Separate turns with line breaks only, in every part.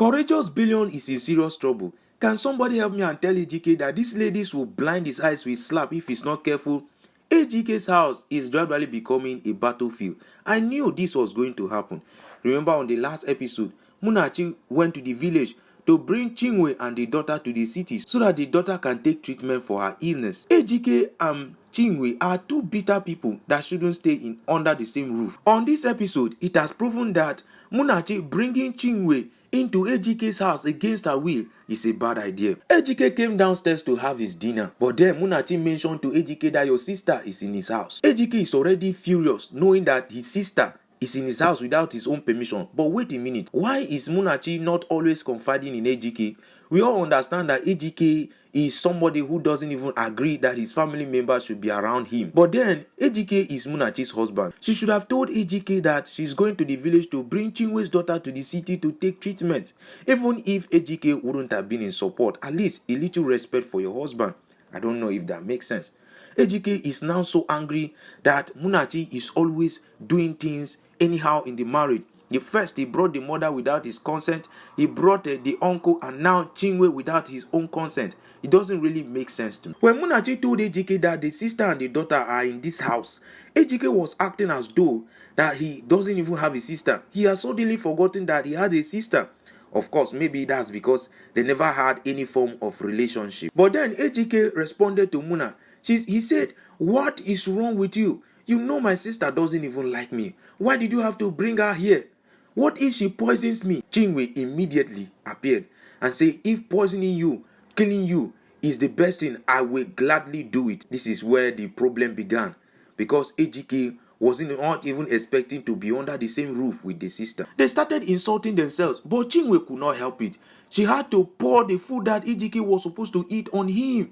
Courageous Billion is in serious trouble. Can somebody help me and tell Ejike that these ladies will blind his eyes with slap if he's not careful? Ejike's house is gradually becoming a battlefield. I knew this was going to happen. Remember on the last episode, Munachi went to the village to bring Chinwe and the daughter to the city so that the daughter can take treatment for her illness. Ejike and Chinwe are two bitter people that shouldn't stay under the same roof. On this episode, it has proven that Munachi bringing Chinwe into Ejike's house against her will is a bad idea. Ejike came downstairs to have his dinner, but then Munachi mentioned to Ejike that your sister is in his house. Ejike is already furious knowing that his sister is in his house without his own permission. But wait a minute, why is Munachi not always confiding in Ejike? We all understand that Ejike is somebody who doesn't even agree that his family members should be around him. But then, Ejike is Munachi's husband. She should have told Ejike that she's going to the village to bring Chinwe's daughter to the city to take treatment. Even if Ejike wouldn't have been in support, at least a little respect for your husband. I don't know if that makes sense. Ejike is now so angry that Munachi is always doing things anyhow in the marriage. First, he brought the mother without his consent. He brought the uncle, and now Chinwe without his own consent. It doesn't really make sense to me. When Munachi told Ejike that the sister and the daughter are in this house, Ejike was acting as though that he doesn't even have a sister. He has suddenly forgotten that he had a sister. Of course, maybe that's because they never had any form of relationship. But then Ejike responded to Muna. He said, "What is wrong with you? You know my sister doesn't even like me. Why did you have to bring her here? What if she poisons me?" Chinwe immediately appeared and said, "If poisoning you, killing you is the best thing, I will gladly do it." This is where the problem began, because Ejike was not even expecting to be under the same roof with the sister. They started insulting themselves, but Chinwe could not help it. She had to pour the food that Ejike was supposed to eat on him.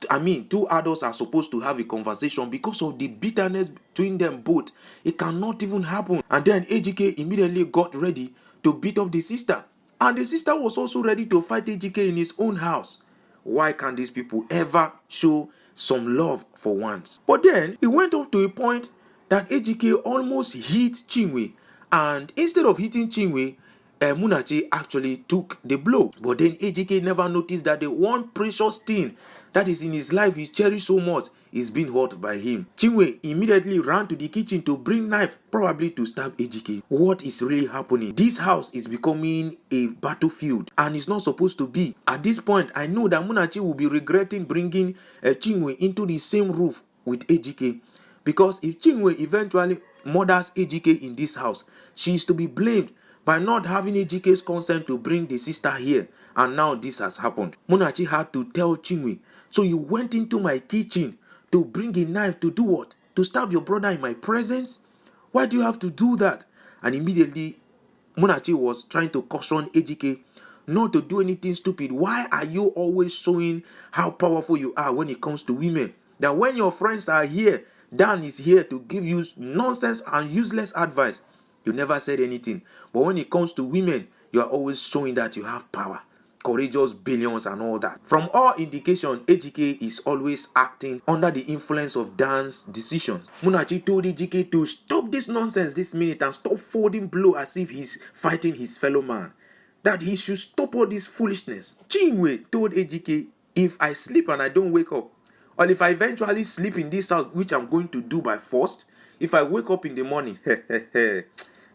Two adults are supposed to have a conversation. Because of the bitterness between them both, it cannot even happen. And then Ejike immediately got ready to beat up the sister. And the sister was also ready to fight Ejike in his own house. Why can't these people ever show some love for once? But then it went up to a point that Ejike almost hit Chinwe. And instead of hitting Chinwe, Munachi actually took the blow. But then Ejike never noticed that the one precious thing that is in his life he cherished so much is being hurt by him. Chinwe immediately ran to the kitchen to bring knife, probably to stab Ejike. What is really happening? This house is becoming a battlefield, and it's not supposed to be. At this point, I know that Munachi will be regretting bringing Chinwe into the same roof with Ejike. Because if Chinwe eventually murders Ejike in this house, she is to be blamed by not having Ejike's consent to bring the sister here. And now this has happened. Munachi had to tell Chinwe, "So you went into my kitchen to bring a knife to do what? To stab your brother in my presence? Why do you have to do that?" And immediately Munachi was trying to caution Ejike not to do anything stupid. Why are you always showing how powerful you are when it comes to women? That when your friends are here, Dan is here to give you nonsense and useless advice. You never said anything. But when it comes to women, you are always showing that you have power. Courageous Billions and all that. From all indication, Ejike is always acting under the influence of Dan's decisions. Munachi told Ejike to stop this nonsense this minute and stop folding blow as if he's fighting his fellow man. That he should stop all this foolishness. Chinwe told Ejike, "If I sleep and I don't wake up, or if I eventually sleep in this house, which I'm going to do by force, if I wake up in the morning,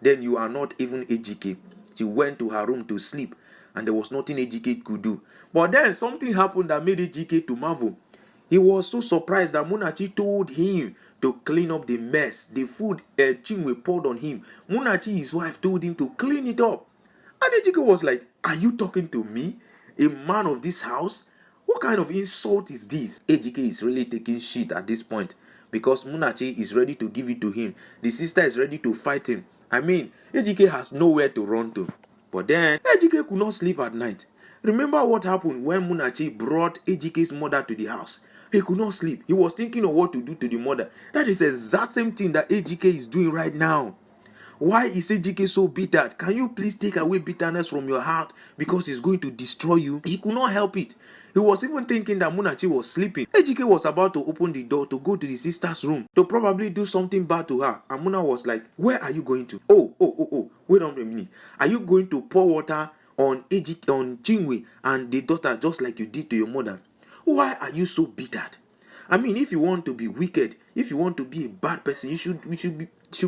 then you are not even Ejike." She went to her room to sleep, and there was nothing Ejike could do. But then something happened that made Ejike to marvel. He was so surprised that Munachi told him to clean up the mess, the food Chinwe poured on him. Munachi, his wife, told him to clean it up. And Ejike was like, "Are you talking to me, a man of this house? What kind of insult is this?" Ejike is really taking shit at this point, because Munachi is ready to give it to him. The sister is ready to fight him. Ejike has nowhere to run to. But then, Ejike could not sleep at night. Remember what happened when Munachi brought Ejike's mother to the house? He could not sleep. He was thinking of what to do to the mother. That is the exact same thing that Ejike is doing right now. Why is Ejike so bitter? Can you please take away bitterness from your heart, because it's going to destroy you? He could not help it. He was even thinking that Munachi was sleeping. Ejike was about to open the door to go to the sister's room to probably do something bad to her. And Muna was like, "Where are you going to?" Oh, wait on a minute. Are you going to pour water on Chinwe and the daughter just like you did to your mother? Why are you so bitter? I mean, if you want to be wicked, if you want to be a bad person, you should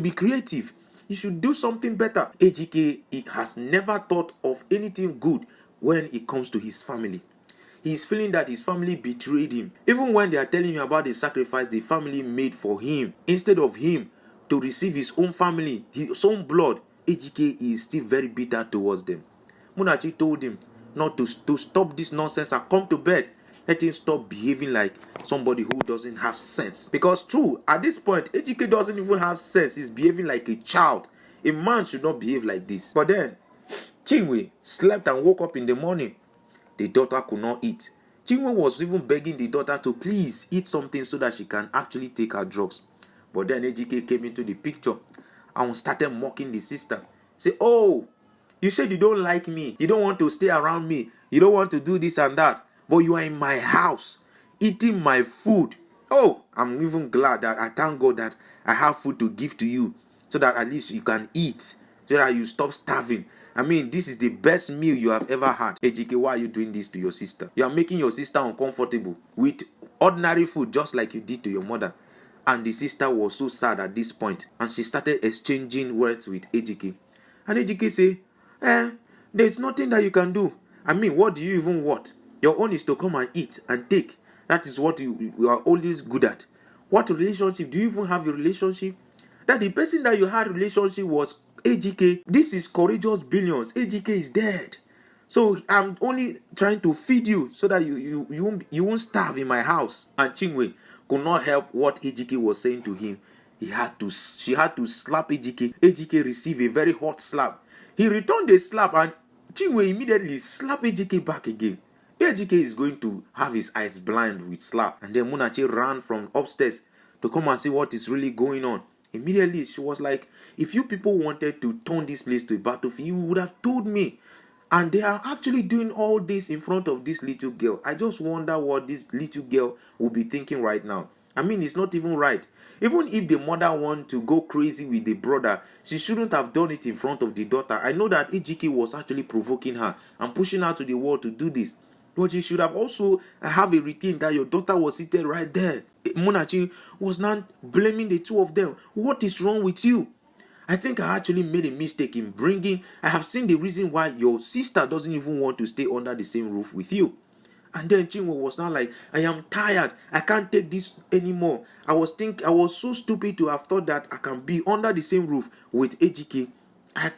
be creative. You should do something better. AGK has never thought of anything good when it comes to his family. He is feeling that his family betrayed him. Even when they are telling him about the sacrifice the family made for him, instead of him to receive his own family, his own blood, AGK is still very bitter towards them. Munachi told him not to stop this nonsense and come to bed. Let him stop behaving like somebody who doesn't have sense. Because true, at this point, AGK doesn't even have sense. He's behaving like a child. A man should not behave like this. But then, Chinwe slept and woke up in the morning. The daughter could not eat. Chinwe was even begging the daughter to please eat something so that she can actually take her drugs. But then AGK came into the picture and started mocking the sister. Say, oh, you said you don't like me. You don't want to stay around me. You don't want to do this and that. But you are in my house, eating my food. Oh, I'm even glad that I thank God that I have food to give to you, so that at least you can eat, so that you stop starving. I mean, this is the best meal you have ever had. AGK, why are you doing this to your sister? You are making your sister uncomfortable with ordinary food, just like you did to your mother. And the sister was so sad at this point, and she started exchanging words with AGK. And AGK say, there's nothing that you can do. I mean, what do you even want? Your own is to come and eat and take. That is what you are always good at. What relationship? Do you even have a relationship? That the person that you had relationship was AGK. This is courageous billions. AGK is dead. So I'm only trying to feed you so that you won't starve in my house. And Chinwe could not help what AGK was saying to him. She had to slap AGK. AGK received a very hot slap. He returned the slap and Chinwe immediately slapped AGK back again. AGK is going to have his eyes blind with slap. And then Munachi ran from upstairs to come and see what is really going on. Immediately, she was like, if you people wanted to turn this place to a battlefield, you would have told me. And they are actually doing all this in front of this little girl. I just wonder what this little girl will be thinking right now. I mean, it's not even right. Even if the mother want to go crazy with the brother, she shouldn't have done it in front of the daughter. I know that AGK was actually provoking her and pushing her to the wall to do this. But you should have also have a routine that your daughter was seated right there. Munachi was not blaming the two of them. What is wrong with you? I think I actually made a mistake in bringing. I have seen the reason why your sister doesn't even want to stay under the same roof with you. And then Chinwe was now like, I am tired. I can't take this anymore. I was so stupid to have thought that I can be under the same roof with AGK.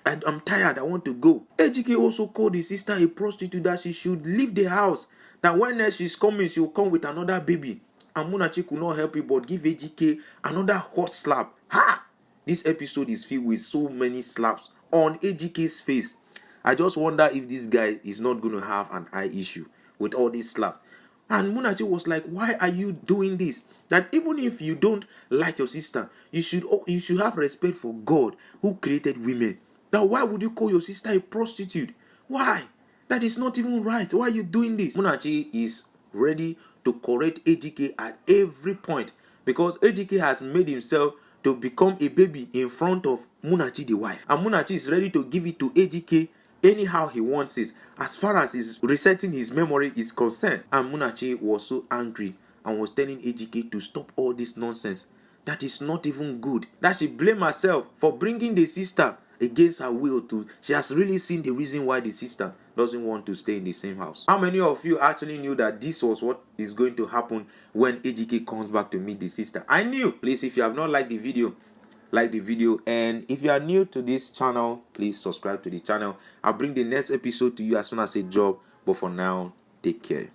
I'm tired. I want to go. AGK also called his sister a prostitute, that she should leave the house. That when she's coming, she will come with another baby. And Munachi could not help it but give AGK another hot slap. Ha! This episode is filled with so many slaps on AGK's face. I just wonder if this guy is not going to have an eye issue with all this slap. And Munachi was like, why are you doing this? That even if you don't like your sister, you should have respect for God who created women. Now, why would you call your sister a prostitute? Why? That is not even right. Why are you doing this? Munachi is ready to correct AGK at every point, because AGK has made himself to become a baby in front of Munachi the wife. And Munachi is ready to give it to AGK anyhow he wants it, as far as his resetting his memory is concerned. And Munachi was so angry and was telling AGK to stop all this nonsense. That is not even good. That she blamed herself for bringing the sister against her will to. She has really seen the reason why the sister doesn't want to stay in the same house. How many of you actually knew that this was what is going to happen when AGK comes back to meet the sister? I knew. Please, if you have not liked the video, like the video, and if you are new to this channel, please subscribe to the channel. I'll bring the next episode to you as soon as I drop. But for now, take care.